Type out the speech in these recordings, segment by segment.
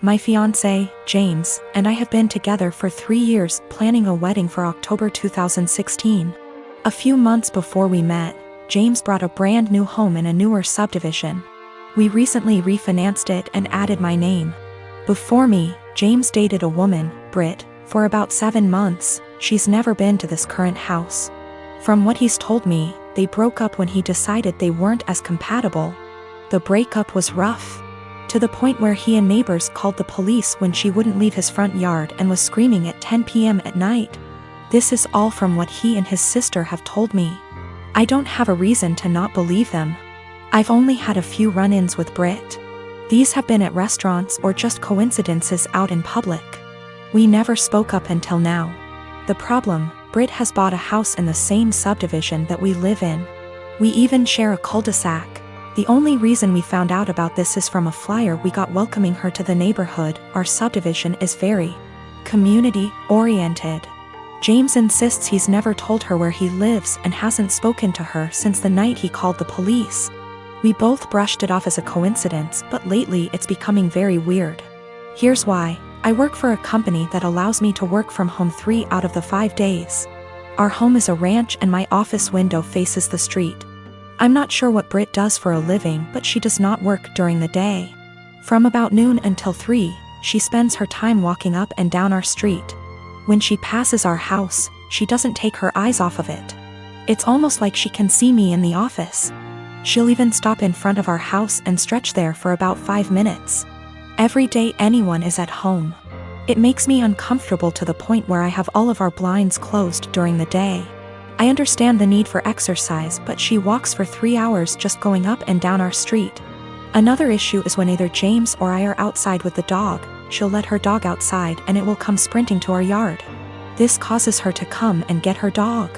My fiancé, James, and I have been together for 3 years, planning a wedding for October 2016. A few months before we met, James bought a brand new home in a newer subdivision. We recently refinanced it and added my name. Before me, James dated a woman, Britt, for about 7 months. She's never been to this current house. From what he's told me, they broke up when he decided they weren't as compatible. The breakup was rough, to the point where he and neighbors called the police when she wouldn't leave his front yard and was screaming at 10 p.m. at night. This is all from what he and his sister have told me. I don't have a reason to not believe them. I've only had a few run-ins with Britt. These have been at restaurants or just coincidences out in public. We never spoke up until now. The problem, Britt has bought a house in the same subdivision that we live in. We even share a cul-de-sac. The only reason we found out about this is from a flyer we got welcoming her to the neighborhood. Our subdivision is very community-oriented. James insists he's never told her where he lives and hasn't spoken to her since the night he called the police. We both brushed it off as a coincidence, but lately it's becoming very weird. Here's why. I work for a company that allows me to work from home 3 out of the 5 days. Our home is a ranch and my office window faces the street. I'm not sure what Britt does for a living, but she does not work during the day. From about noon until 3, she spends her time walking up and down our street. When she passes our house, she doesn't take her eyes off of it. It's almost like she can see me in the office. She'll even stop in front of our house and stretch there for about 5 minutes. Every day anyone is at home. It makes me uncomfortable to the point where I have all of our blinds closed during the day. I understand the need for exercise, but she walks for 3 hours just going up and down our street. Another issue is when either James or I are outside with the dog, she'll let her dog outside and it will come sprinting to our yard. This causes her to come and get her dog.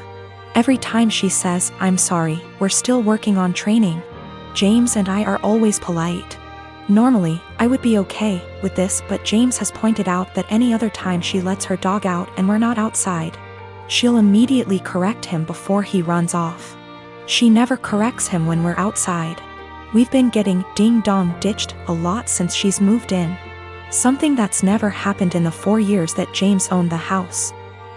Every time she says, "I'm sorry, we're still working on training." James and I are always polite. Normally, I would be okay with this, but James has pointed out that any other time she lets her dog out and we're not outside, she'll immediately correct him before he runs off. She never corrects him when we're outside. We've been getting ding-dong ditched a lot since she's moved in. Something that's never happened in the 4 years that James owned the house.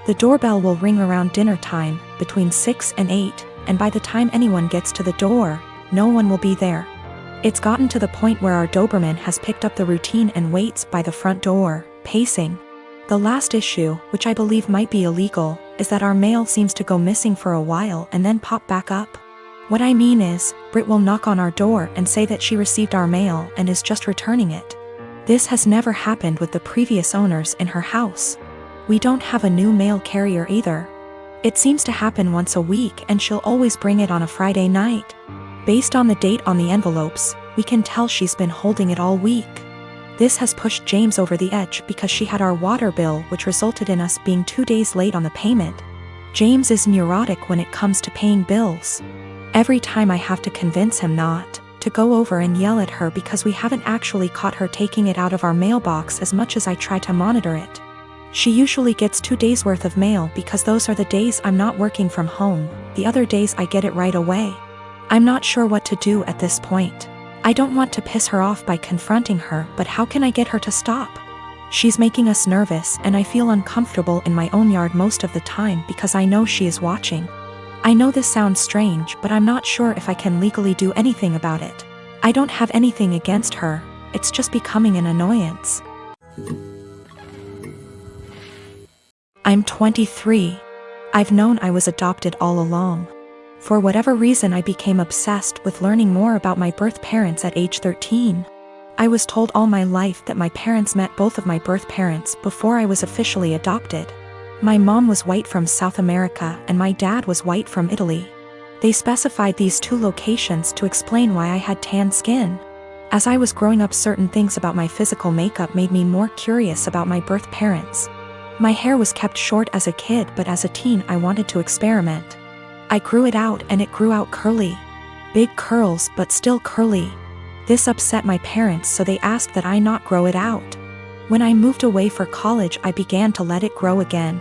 The doorbell will ring around dinner time, between 6 and 8, and by the time anyone gets to the door, no one will be there. It's gotten to the point where our Doberman has picked up the routine and waits by the front door, pacing. The last issue, which I believe might be illegal, is that our mail seems to go missing for a while and then pop back up. What I mean is, Britt will knock on our door and say that she received our mail and is just returning it. This has never happened with the previous owners in her house. We don't have a new mail carrier either. It seems to happen once a week and she'll always bring it on a Friday night. Based on the date on the envelopes, we can tell she's been holding it all week. This has pushed James over the edge because she had our water bill, which resulted in us being 2 days late on the payment. James is neurotic when it comes to paying bills. Every time I have to convince him not to go over and yell at her because we haven't actually caught her taking it out of our mailbox as much as I try to monitor it. She usually gets 2 days worth of mail because those are the days I'm not working from home. The other days I get it right away. I'm not sure what to do at this point. I don't want to piss her off by confronting her, but how can I get her to stop? She's making us nervous and I feel uncomfortable in my own yard most of the time because I know she is watching. I know this sounds strange, but I'm not sure if I can legally do anything about it. I don't have anything against her, it's just becoming an annoyance. I'm 23. I've known I was adopted all along. For whatever reason, I became obsessed with learning more about my birth parents at age 13. I was told all my life that my parents met both of my birth parents before I was officially adopted. My mom was white from South America and my dad was white from Italy. They specified these 2 locations to explain why I had tan skin. As I was growing up, certain things about my physical makeup made me more curious about my birth parents. My hair was kept short as a kid, but as a teen I wanted to experiment. I grew it out and it grew out curly. Big curls, but still curly. This upset my parents, so they asked that I not grow it out. When I moved away for college, I began to let it grow again.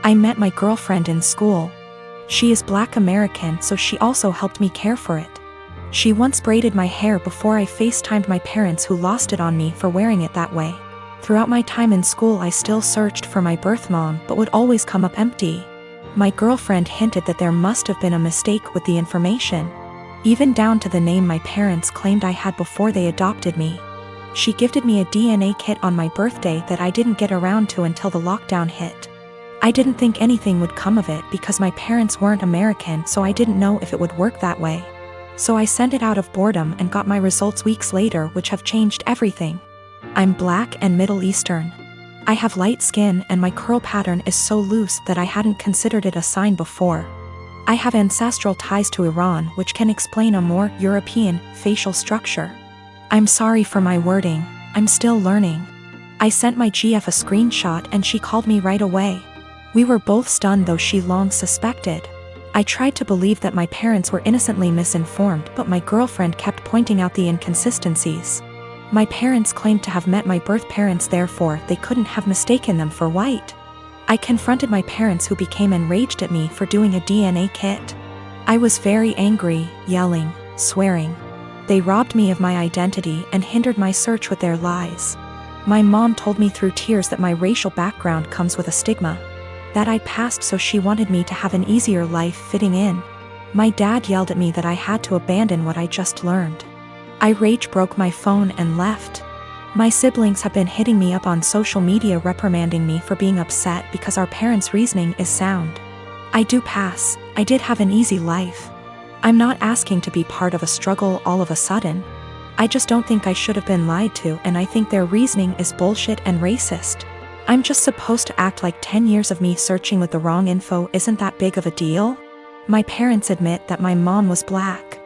I met my girlfriend in school. She is Black American, so she also helped me care for it. She once braided my hair before I FaceTimed my parents, who lost it on me for wearing it that way. Throughout my time in school I still searched for my birth mom but would always come up empty. My girlfriend hinted that there must have been a mistake with the information, even down to the name my parents claimed I had before they adopted me. She gifted me a DNA kit on my birthday that I didn't get around to until the lockdown hit. I didn't think anything would come of it because my parents weren't American, so I didn't know if it would work that way. So I sent it out of boredom and got my results weeks later, which have changed everything. I'm Black and Middle Eastern. I have light skin and my curl pattern is so loose that I hadn't considered it a sign before. I have ancestral ties to Iran, which can explain a more European facial structure. I'm sorry for my wording, I'm still learning. I sent my GF a screenshot and she called me right away. We were both stunned, though she long suspected. I tried to believe that my parents were innocently misinformed, but my girlfriend kept pointing out the inconsistencies. My parents claimed to have met my birth parents, therefore they couldn't have mistaken them for white. I confronted my parents, who became enraged at me for doing a DNA kit. I was very angry, yelling, swearing. They robbed me of my identity and hindered my search with their lies. My mom told me through tears that my racial background comes with a stigma, that I passed, so she wanted me to have an easier life fitting in. My dad yelled at me that I had to abandon what I just learned. I rage broke my phone and left. My siblings have been hitting me up on social media reprimanding me for being upset because our parents' reasoning is sound. I do pass, I did have an easy life. I'm not asking to be part of a struggle all of a sudden. I just don't think I should have been lied to, and I think their reasoning is bullshit and racist. I'm just supposed to act like 10 years of me searching with the wrong info isn't that big of a deal? My parents admit that my mom was Black.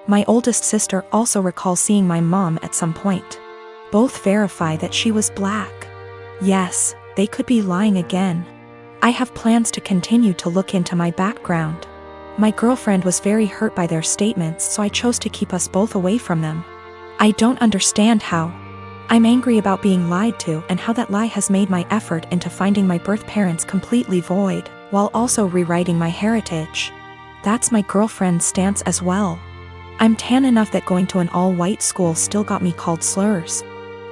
My oldest sister also recalls seeing my mom at some point. Both verify that she was Black. Yes, they could be lying again. I have plans to continue to look into my background. My girlfriend was very hurt by their statements, so I chose to keep us both away from them. I don't understand how. I'm angry about being lied to and how that lie has made my effort into finding my birth parents completely void, while also rewriting my heritage. That's my girlfriend's stance as well. I'm tan enough that going to an all-white school still got me called slurs.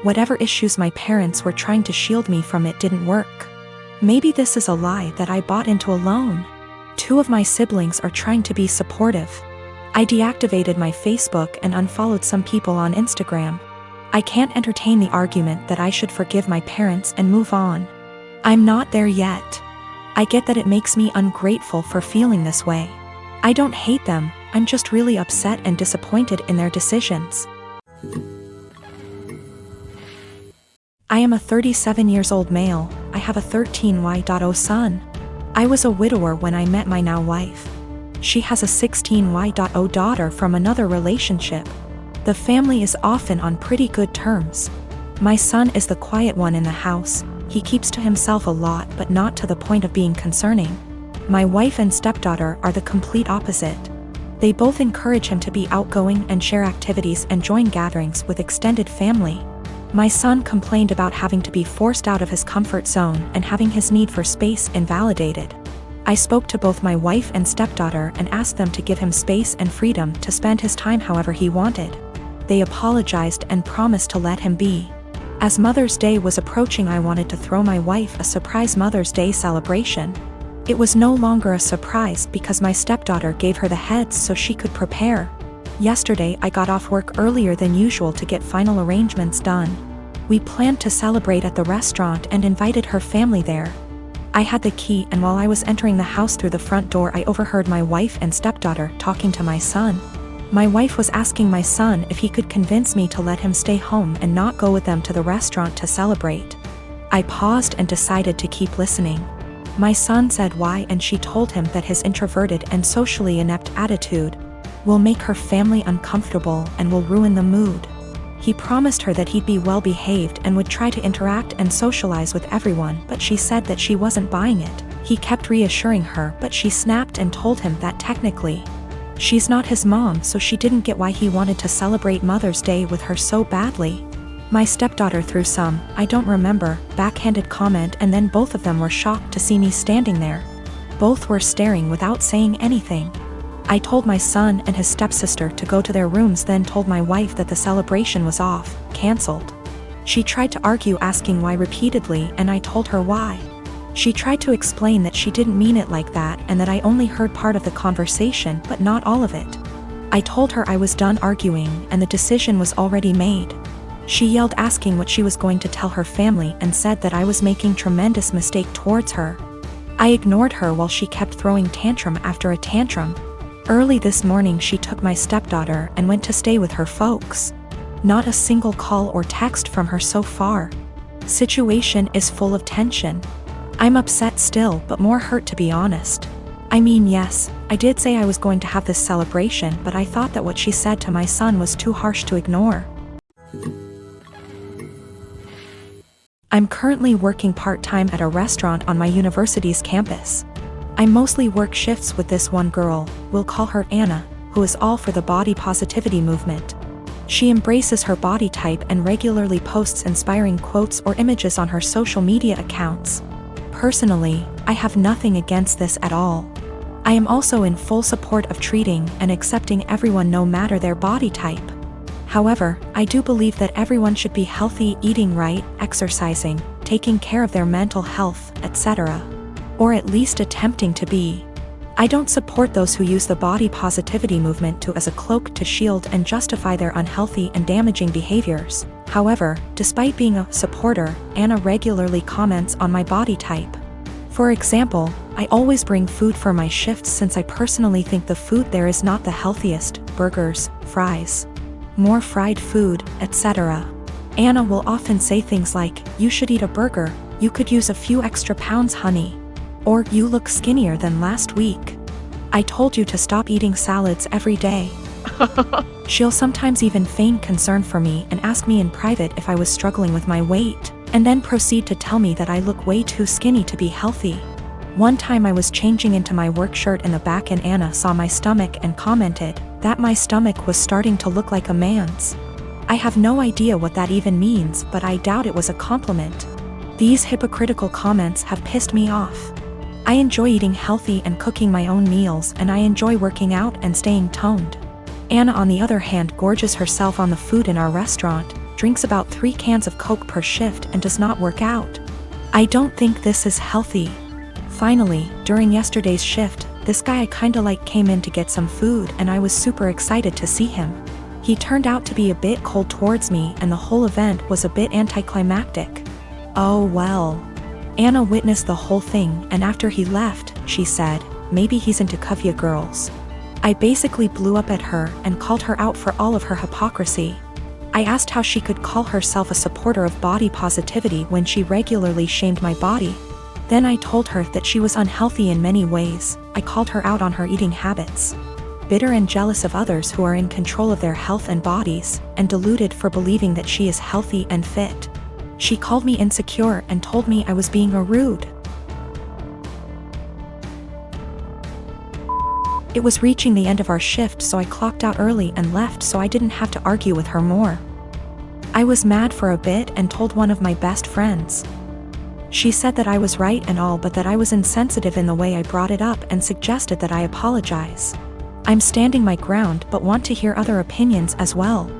Whatever issues my parents were trying to shield me from, it didn't work. Maybe this is a lie that I bought into alone. 2 of my siblings are trying to be supportive. I deactivated my Facebook and unfollowed some people on Instagram. I can't entertain the argument that I should forgive my parents and move on. I'm not there yet. I get that it makes me ungrateful for feeling this way. I don't hate them, I'm just really upset and disappointed in their decisions. I am a 37-year-old male. I have a 13Y.0 son. I was a widower when I met my now wife. She has a 16Y.0 daughter from another relationship. The family is often on pretty good terms. My son is the quiet one in the house. He keeps to himself a lot, but not to the point of being concerning. My wife and stepdaughter are the complete opposite. They both encourage him to be outgoing and share activities and join gatherings with extended family. My son complained about having to be forced out of his comfort zone and having his need for space invalidated. I spoke to both my wife and stepdaughter and asked them to give him space and freedom to spend his time however he wanted. They apologized and promised to let him be. As Mother's Day was approaching, I wanted to throw my wife a surprise Mother's Day celebration. It was no longer a surprise because my stepdaughter gave her the heads so she could prepare. Yesterday I got off work earlier than usual to get final arrangements done. We planned to celebrate at the restaurant and invited her family there. I had the key, and while I was entering the house through the front door, I overheard my wife and stepdaughter talking to my son. My wife was asking my son if he could convince me to let him stay home and not go with them to the restaurant to celebrate. I paused and decided to keep listening. My son said why, and she told him that his introverted and socially inept attitude will make her family uncomfortable and will ruin the mood. He promised her that he'd be well behaved and would try to interact and socialize with everyone, but she said that she wasn't buying it. He kept reassuring her, but she snapped and told him that technically she's not his mom, so she didn't get why he wanted to celebrate Mother's Day with her so badly. My stepdaughter threw some, I don't remember, backhanded comment, and then both of them were shocked to see me standing there. Both were staring without saying anything. I told my son and his stepsister to go to their rooms, then told my wife that the celebration was off, cancelled. She tried to argue, asking why repeatedly, and I told her why. She tried to explain that she didn't mean it like that and that I only heard part of the conversation but not all of it. I told her I was done arguing and the decision was already made. She yelled, asking what she was going to tell her family, and said that I was making tremendous mistake towards her. I ignored her while she kept throwing tantrum after a tantrum. Early this morning she took my stepdaughter and went to stay with her folks. Not a single call or text from her so far. Situation is full of tension. I'm upset still, but more hurt, to be honest. I mean, yes, I did say I was going to have this celebration, but I thought that what she said to my son was too harsh to ignore. I'm currently working part-time at a restaurant on my university's campus. I mostly work shifts with this one girl, we'll call her Anna, who is all for the body positivity movement. She embraces her body type and regularly posts inspiring quotes or images on her social media accounts. Personally, I have nothing against this at all. I am also in full support of treating and accepting everyone no matter their body type. However, I do believe that everyone should be healthy, eating right, exercising, taking care of their mental health, etc. Or at least attempting to be. I don't support those who use the body positivity movement as a cloak to shield and justify their unhealthy and damaging behaviors. However, despite being a supporter, Anna regularly comments on my body type. For example, I always bring food for my shifts since I personally think the food there is not the healthiest: burgers, fries, more fried food, etc. Anna will often say things like, "You should eat a burger, you could use a few extra pounds, honey." Or, "You look skinnier than last week. I told you to stop eating salads every day." She'll sometimes even feign concern for me and ask me in private if I was struggling with my weight, and then proceed to tell me that I look way too skinny to be healthy. One time I was changing into my work shirt in the back and Anna saw my stomach and commented that my stomach was starting to look like a man's. I have no idea what that even means, but I doubt it was a compliment. These hypocritical comments have pissed me off. I enjoy eating healthy and cooking my own meals, and I enjoy working out and staying toned. Anna, on the other hand, gorges herself on the food in our restaurant, drinks about 3 cans of Coke per shift, and does not work out. I don't think this is healthy. Finally, during yesterday's shift, this guy I kinda like came in to get some food, and I was super excited to see him. He turned out to be a bit cold towards me, and the whole event was a bit anticlimactic. Oh well. Anna witnessed the whole thing, and after he left, she said, "Maybe he's into Kuvya girls." I basically blew up at her and called her out for all of her hypocrisy. I asked how she could call herself a supporter of body positivity when she regularly shamed my body. Then I told her that she was unhealthy in many ways. I called her out on her eating habits. Bitter and jealous of others who are in control of their health and bodies, and deluded for believing that she is healthy and fit. She called me insecure and told me I was being rude. It was reaching the end of our shift, so I clocked out early and left so I didn't have to argue with her more. I was mad for a bit and told one of my best friends. She said that I was right and all, but that I was insensitive in the way I brought it up and suggested that I apologize. I'm standing my ground but want to hear other opinions as well.